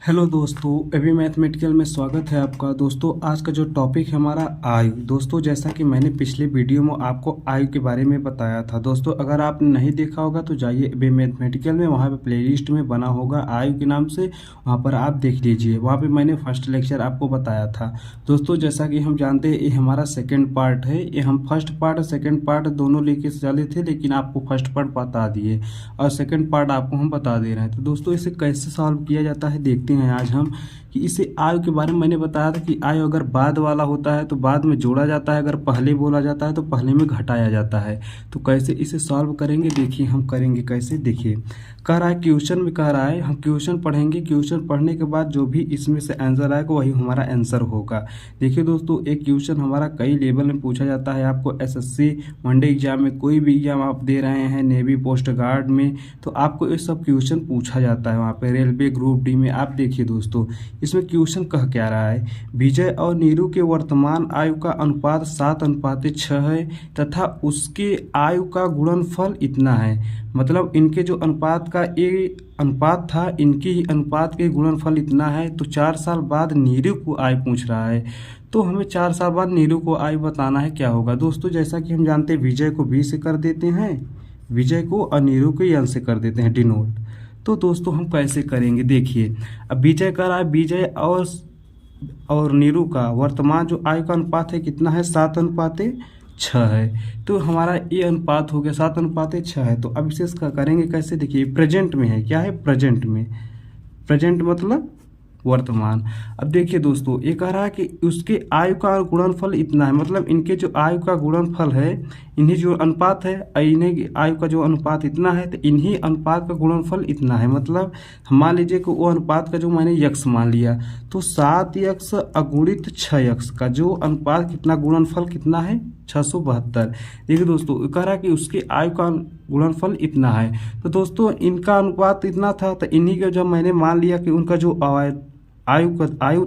Hello दोस्तों, अभी mathematical में स्वागत है आपका। दोस्तों आज का जो टॉपिक है हमारा आयु। दोस्तों जैसा कि मैंने पिछले वीडियो में आपको आयु के बारे में बताया था। दोस्तों अगर आपने नहीं देखा होगा तो जाइए अभी मैथमेटिकल में, वहाँ पे प्लेलिस्ट में बना होगा आयु के नाम से, वहाँ पर आप देख लीजिए। वहाँ पे मैंने फर्स्ट लेक्चर आपको बताया था। दोस्तों जैसा कि हम जानते हैं ये हमारा सेकेंड पार्ट है। ये हम फर्स्ट पार्ट और सेकेंड पार्ट दोनों लेके चले थे, लेकिन आपको फर्स्ट पार्ट बता दिए और सेकेंड पार्ट आपको हम बता दे रहे हैं। तो दोस्तों इसे कैसे सॉल्व किया जाता है देखते हैं आज हम। कि इसे आयु के बारे में मैंने बताया था कि आयु अगर बाद वाला होता है तो बाद में जोड़ा जाता है, अगर पहले बोला जाता है तो पहले में घटाया जाता है। तो कैसे इसे सॉल्व करेंगे देखिए, हम करेंगे कैसे देखिए। कह रहा है क्वेश्चन में, कह रहा है हम क्वेश्चन पढ़ेंगे। क्वेश्चन पढ़ने के बाद जो भी इसमें से आंसर आएगा वही हमारा आंसर होगा। देखिए दोस्तों, एक क्वेश्चन हमारा कई लेवल में पूछा जाता है। आपको एसएससी वनडे एग्जाम में, कोई भी एग्जाम आप दे रहे हैं, नेवी पोस्ट गार्ड में, तो आपको ये सब क्वेश्चन पूछा जाता है। वहाँ पे रेलवे ग्रुप डी में आप देखिए दोस्तों, इसमें क्वेश्चन कह क्या रहा है। विजय और नीरू के वर्तमान आयु का अनुपात 7:6 है तथा उसके आयु का गुणनफल इतना है। मतलब इनके जो अनुपात का ये अनुपात था, इनकी अनुपात के गुणनफल इतना है। तो 4 साल बाद नीरू को आयु पूछ रहा है, तो हमें 4 साल बाद नीरू को आयु बताना है। क्या होगा दोस्तों, जैसा कि हम जानते हैं विजय को बी से कर देते हैं, विजय को, और नीरू को एन से कर देते हैं डिनोट। तो दोस्तों हम कैसे करेंगे देखिए। अब विजय कर रहा है, विजय और नीरू का वर्तमान जो आयु का अनुपात है कितना है, 7:6 है। तो हमारा ये अनुपात हो गया, 7:6 है। तो अब इसे इसका करेंगे कैसे देखिए। प्रेजेंट में है, क्या है प्रेजेंट में, प्रेजेंट मतलब वर्तमान। अब देखिए दोस्तों, ये कह रहा है कि उसके आयु का गुणनफल इतना है। मतलब इनके जो आयु का गुणनफल है, इन्हीं जो अनुपात है, इन्हीं आयु का जो अनुपात इतना है, तो इन्हीं अनुपात का गुणनफल इतना है। मतलब मान लीजिए कि वो अनुपात का जो मैंने यक्स मान लिया, तो 7x अगुणित 6x का जो अनुपात कितना, गुणनफल कितना है 672। देखिए दोस्तों, कह रहा है कि उसके आयु का गुणनफल इतना है। तो दोस्तों इनका अनुपात इतना था, तो इन्हीं का जब मैंने मान लिया कि उनका जो आयु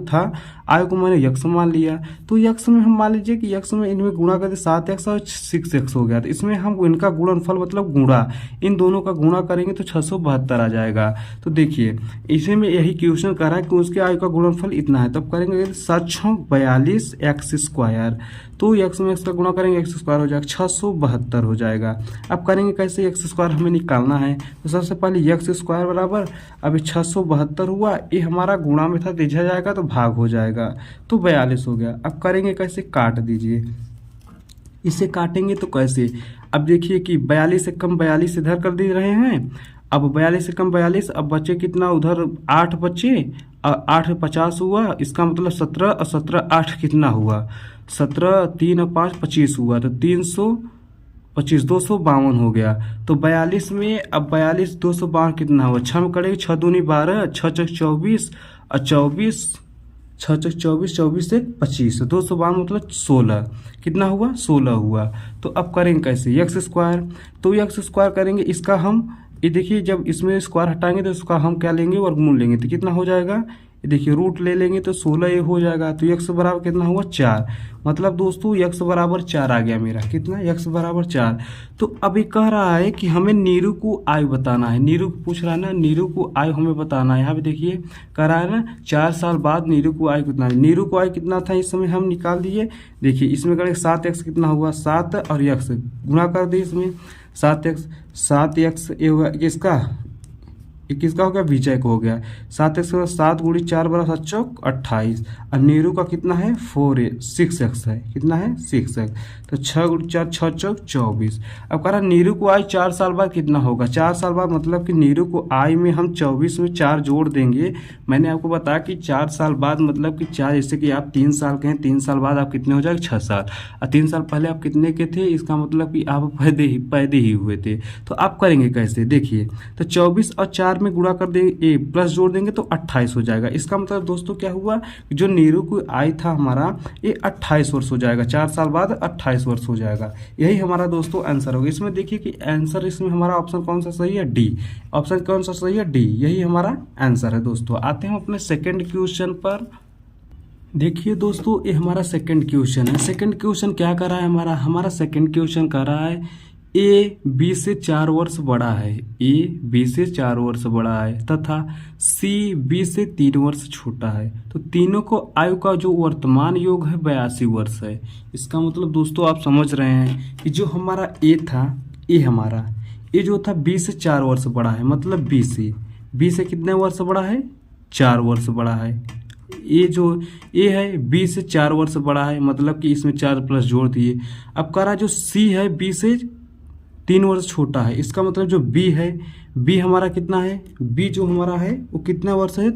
था, आयु को मैंने यक्स मान लिया। तो यक्स में हम मान लीजिए कि यक्स में इनमें गुणा करते 7x और 6x हो गया। तो इसमें हम इनका गुणनफल मतलब गुणा, इन दोनों का गुणा करेंगे तो 672 आ जाएगा। तो देखिए इसी में यही क्वेश्चन कर रहा है कि उसके आयु का गुणनफल इतना है। तब करेंगे 7×42x²। तो एक्स में एक्स का गुणा करेंगे, x² हो जाएगा, 672 हो जाएगा। अब करेंगे कैसे, x² हमें निकालना है। तो सबसे पहले x² बराबर, अभी 672 हुआ, ये हमारा गुणा में था, देखा जाएगा तो भाग हो जाएगा, तो 42 हो गया। अब करेंगे कैसे, काट दीजिए। इसे काटेंगे तो कैसे, अब देखिए कि 42 से कम 42 इधर कर दे रहे हैं। अब 42 से कम 42, अब बचे कितना, उधर 8 बचे, 8 50 हुआ। इसका मतलब 17 और 17 8 कितना हुआ, 17 3 और 5 25 हुआ। तो 325, 252 हो गया। तो 42 में अब 42 252 कितना हुआ, 6 में करेंगे, 6 दूनी 12, 6 चौक 24 और 24, 6 चौक 24, 24 से 25, 252 मतलब 16 कितना हुआ, 16 हुआ। तो अब करेंगे कैसे, x²। तो x² करेंगे, इसका हम ये देखिए, जब इसमें स्क्वायर हटाएंगे तो इसका हम क्या लेंगे, वर्गमूल लेंगे। तो कितना हो जाएगा, ये देखिए रूट ले लेंगे तो 16 ये हो जाएगा। तो x बराबर कितना हुआ, 4। मतलब दोस्तों x बराबर 4 आ गया मेरा, कितना, x बराबर 4। तो अभी कह रहा है कि हमें नीरू को आयु बताना है। नीरू को पूछ रहा है ना, नीरू को आयु हमें बताना है। यहाँ पे देखिए कह रहा है ना 4 साल बाद नीरू को आयु कितना है। नीरू को आयु कितना था इस समय हम निकाल दिए। देखिए इसमें करेंगे 7x कितना हुआ, 7 और x गुणा कर दिए इसमें, 7x ये हुआ किसका, 21 का हो गया, विजय को हो गया। 7x का 7 गुणी 4 बरा 7 चौक 28। और नीरू का कितना है 6x है, कितना है 6x। तो 6 गुणी 4 6 चौक 24। अब कह रहा नीरू को आयु 4 साल बाद कितना होगा। 4 साल बाद मतलब कि नीरू को आयु में हम 24 में 4 जोड़ देंगे। मैंने आपको बताया कि 4 साल बाद मतलब कि 4, जैसे कि आप 3 साल के हैं, 3 साल बाद आप कितने हो जाएगा, 6 साल। और 3 साल पहले आप कितने के थे, इसका मतलब कि आप पैदे ही हुए थे। तो आप करेंगे कैसे देखिए। तो 24 और 4 में गुणा कर देंगे, प्लस जोड़ देंगे तो 28 हो जाएगा। इसका मतलब दोस्तों क्या हुआ, जो नीरू को आयु था हमारा, ये 28 वर्ष हो जाएगा। 4 साल बाद 28 वर्ष हो जाएगा। यही हमारा दोस्तों आंसर होगा। इसमें देखिए कि आंसर इसमें हमारा ऑप्शन कौन सा सही है, डी। ऑप्शन कौन सा सही है, डी। यही हमारा आंसर है दोस्तों। आते हैं अपने सेकेंड क्वेश्चन पर। देखिए दोस्तों, ये हमारा सेकेंड क्वेश्चन है। सेकेंड क्वेश्चन क्या कर रहा है हमारा सेकेंड क्वेश्चन कर रहा है ए बी से 4 वर्ष बड़ा है, ए बी से 4 वर्ष बड़ा है तथा सी बी से 3 वर्ष छोटा है। तो तीनों को आयु का जो वर्तमान योग है 82 वर्ष है। इसका मतलब दोस्तों आप समझ रहे हैं कि जो हमारा ए था, ए जो था बी से 4 वर्ष बड़ा है, मतलब बी से कितने वर्ष बड़ा है, 4 वर्ष बड़ा है। ये जो ए है बी से 4 वर्ष बड़ा है, मतलब कि इसमें 4 प्लस जोड़ दिए। अब कह रहा जो सी है बी से 3 वर्ष छोटा है, इसका मतलब जो बी है, बी हमारा कितना है, बी जो हमारा है वो कितना वर्ष है,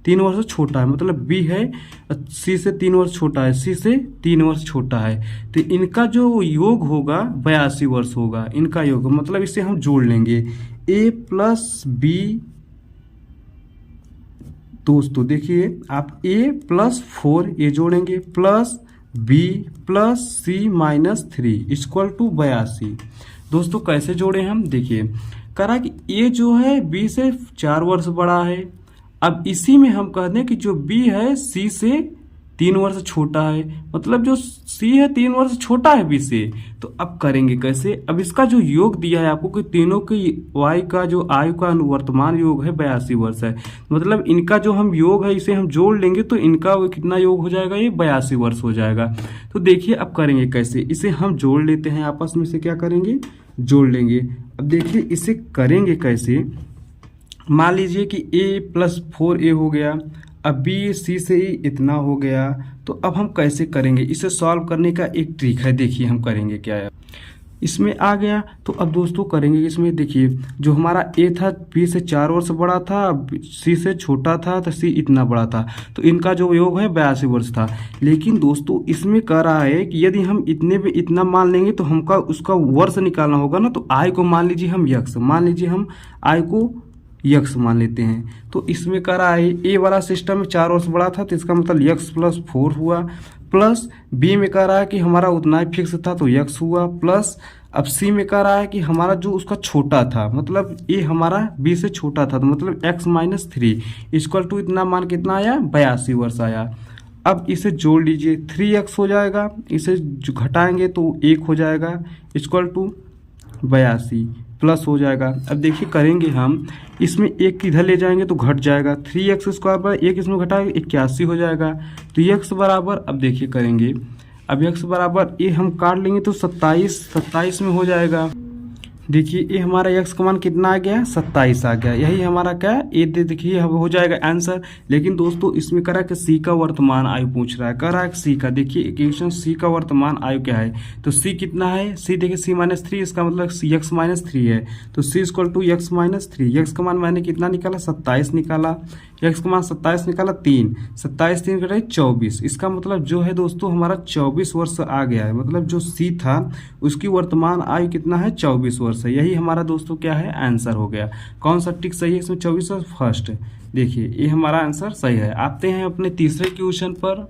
3 वर्ष छोटा है। मतलब बी है सी से 3 वर्ष छोटा है, सी से 3 वर्ष छोटा है। तो इनका जो योग होगा 82 वर्ष होगा इनका योग। मतलब इसे हम जोड़ लेंगे ए प्लस बी। दोस्तों देखिए आप ए प्लस 4 ये जोड़ेंगे plus B plus C minus 3 equal to 82। दोस्तों कैसे जोड़े हम, देखिए करा कि ए जो है बी से 4 वर्ष बड़ा है। अब इसी में हम कह दें कि जो बी है सी से 3 वर्ष छोटा है, मतलब जो सी है 3 वर्ष छोटा है बी से। तो अब करेंगे कैसे, अब इसका जो योग दिया है आपको कि तीनों की वाई का जो आयु का वर्तमान योग है 82 वर्ष है। मतलब इनका जो हम योग है इसे हम जोड़ लेंगे तो इनका कितना योग हो जाएगा, ये 82 वर्ष हो जाएगा। तो देखिए अब करेंगे कैसे, इसे हम जोड़ लेते हैं आपस में से, क्या करेंगे जोड़ लेंगे। अब देखिए इसे करेंगे कैसे, मान लीजिए कि a प्लस 4a हो गया, अब बी सी से ही इतना हो गया। तो अब हम कैसे करेंगे, इसे सॉल्व करने का एक ट्रिक है, देखिए हम करेंगे क्या है। इसमें आ गया तो अब दोस्तों करेंगे इसमें, देखिए जो हमारा ए था बी से 4 वर्ष बड़ा था, सी से छोटा था, तो सी इतना बड़ा था, तो इनका जो योग है 82 वर्ष था। लेकिन दोस्तों इसमें कह रहा है कि यदि हम इतने पे इतना मान लेंगे तो हमका उसका वर्ष निकालना होगा ना। तो आय को मान लीजिए हम यक्स, मान लीजिए हम आय को यक्स मान लेते हैं। तो इसमें कह रहा है ए वाला सिस्टम में 4 वर्ष बड़ा था तो इसका मतलब यक्स प्लस 4 हुआ, प्लस बी में कह रहा है कि हमारा उतना ही फिक्स था तो यक्स हुआ, प्लस अब सी में कह रहा है कि हमारा जो उसका छोटा था, मतलब ए हमारा बी से छोटा था, तो मतलब एक्स माइनस 3 इक्वल टू इतना मान कितना आया, 82 वर्ष आया। अब इसे जोड़ लीजिए 3x हो जाएगा, इसे घटाएंगे तो 1 हो जाएगा इक्वल टू 82 प्लस हो जाएगा। अब देखिए करेंगे हम, इसमें एक इधर ले जाएंगे तो घट जाएगा, 3x स्क्वायर पर एक इसमें घटाएंगे 81 हो जाएगा। तो x बराबर, अब देखिए करेंगे, अब x बराबर ये हम काट लेंगे तो 27 में हो जाएगा। देखिए ये हमारा x का मान कितना आ गया, 27 आ गया। यही हमारा क्या ये देखिए हो जाएगा आंसर। लेकिन दोस्तों इसमें करा कि c का वर्तमान आयु पूछ रहा है, कह रहा है c का, देखिए इक्वेशन c का वर्तमान आयु क्या है, तो c कितना है, c देखिए c माइनस 3, इसका मतलब x माइनस 3 है। तो c equal to x minus 3, x का मान मैंने कितना निकाला, 27 निकाला, x का मान 27 निकाला, 27 3 कटे 24। इसका मतलब जो है दोस्तों हमारा 24 वर्ष आ गया है। मतलब जो c था उसकी वर्तमान आयु कितना है, 24 वर्ष है। यही हमारा दोस्तों क्या है, आंसर हो गया। कौन सा टिक सही है इसमें, 24 और फर्स्ट। देखिए ये हमारा आंसर सही है। आते हैं अपने तीसरे क्वेश्चन पर।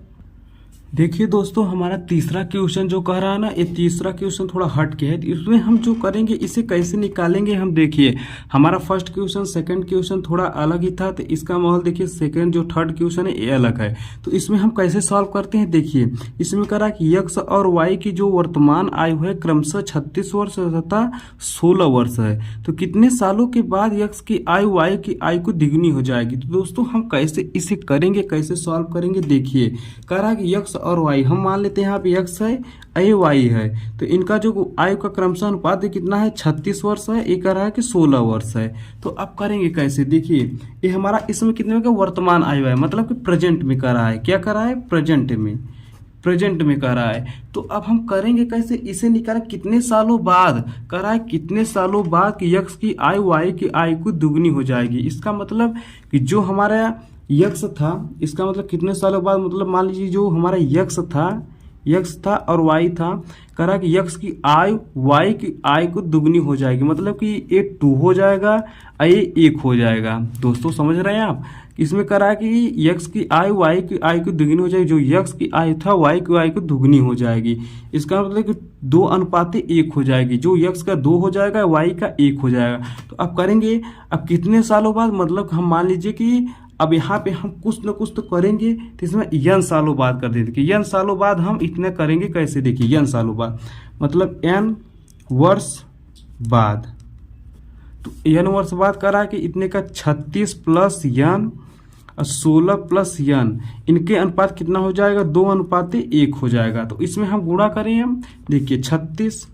देखिए दोस्तों हमारा तीसरा क्वेश्चन जो कह रहा है ना, ये तीसरा क्वेश्चन थोड़ा हट के है। इसमें हम जो करेंगे इसे कैसे निकालेंगे हम, देखिए हमारा फर्स्ट क्वेश्चन सेकंड क्वेश्चन थोड़ा अलग ही था, तो इसका माहौल देखिए सेकंड जो थर्ड क्वेश्चन है ये अलग है। तो इसमें हम कैसे सॉल्व करते हैं, देखिए इसमें कह रहा है कि यक्स और वाई की जो वर्तमान आयु है क्रमशः 36 वर्ष तथा 16 वर्ष है। तो कितने सालों के बाद यक्स की आयु वाई की आयु को द्विगुनी हो जाएगी। तो दोस्तों हम कैसे इसे करेंगे, कैसे सॉल्व करेंगे, देखिए कह रहा है कि यक्स और वाई हम मान लेते हैं यहाँ पे x है, ये y है, तो इनका जो आयु का क्रमशः अनुपात कितना है, 36 वर्ष है, ये कह रहा है कि 16 वर्ष है। तो अब करेंगे कैसे, देखिए ये हमारा इसमें कितने का वर्तमान आयु है, मतलब कि प्रेजेंट में कर रहा है, क्या कर रहा है, प्रेजेंट में कर रहा है। तो अब हम करेंगे कैसे, इसे निकालें कितने सालों बाद, कर रहा है कितने सालों बाद कि यक्स की आयु वाई की आयु को दुगनी हो जाएगी। इसका मतलब कि जो हमारा यक्स था, इसका मतलब कितने सालों बाद, मतलब मान लीजिए जो हमारा यक्स था और वाई था, कह रहा कि यक्स की आयु वाई की आयु को दुगनी हो जाएगी, मतलब कि ये 2 हो जाएगा और ये 1 हो जाएगा। दोस्तों समझ रहे हैं आप, इसमें कह रहा है कि यक्स की आयु वाई की आयु को दुगनी हो जाएगी, जो यक्स की आयु था वाई की आयु को दुगनी हो जाएगी। इसका मतलब कि 2 अनुपाते 1 हो जाएगी, जो यक्स का 2 हो जाएगा वाई का 1 हो जाएगा। तो अब करेंगे, अब कितने सालों बाद, मतलब हम मान लीजिए कि अब यहाँ पे हम कुछ न कुछ तो करेंगे, तो इसमें n सालों बाद कर देते कि n सालों बाद हम इतने करेंगे कैसे, देखिए n सालों बाद मतलब n वर्ष बाद। तो n वर्ष बाद करा कि इतने का 36 प्लस n और 16 प्लस n, इनके अनुपात कितना हो जाएगा, 2:1 हो जाएगा। तो इसमें हम गुणा करें, हम देखिए 36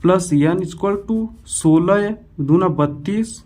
प्लस n इक्वल टू 16 दूना 32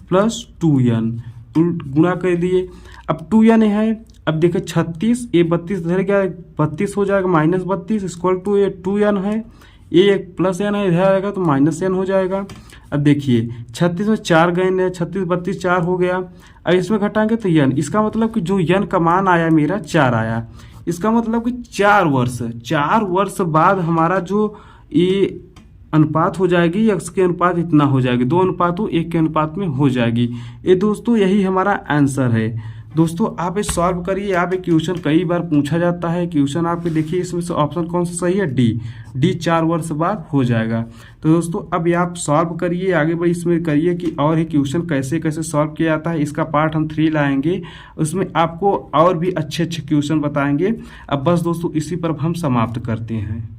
प्लस 2n, गुणा कर दिए। अब 2n है, अब देखिए 36 ये 32 इधर गया 32 हो जाएगा, माइनस 32 इक्वल टू ये 2n है, ये एक प्लस n है इधर आएगा तो माइनस n हो जाएगा। अब देखिए 36 में 4 गए हैं, 36 32 4 हो गया। अब इसमें घटाएंगे तो n, इसका मतलब कि जो n का मान आया मेरा 4 आया। इसका मतलब कि 4 वर्ष बाद हमारा जो ये अनुपात हो जाएगी, x के अनुपात इतना हो जाएगी, 2:1 के अनुपात में हो जाएगी। ये दोस्तों यही हमारा आंसर है। दोस्तों आप ये सॉल्व करिए, आप एक क्वेश्चन कई बार पूछा जाता है। क्वेश्चन आपके देखिए इसमें से ऑप्शन कौन सा सही है, डी 4 वर्ष बाद हो जाएगा। तो दोस्तों अब ये आप सॉल्व करिए, आगे बढ़िए इसमें करिए कि और ही क्वेश्चन कैसे कैसे सॉल्व किया जाता है। इसका पार्ट हम 3 लाएंगे, उसमें आपको और भी अच्छे अच्छे क्वेश्चन बताएंगे। अब बस दोस्तों इसी पर हम समाप्त करते हैं।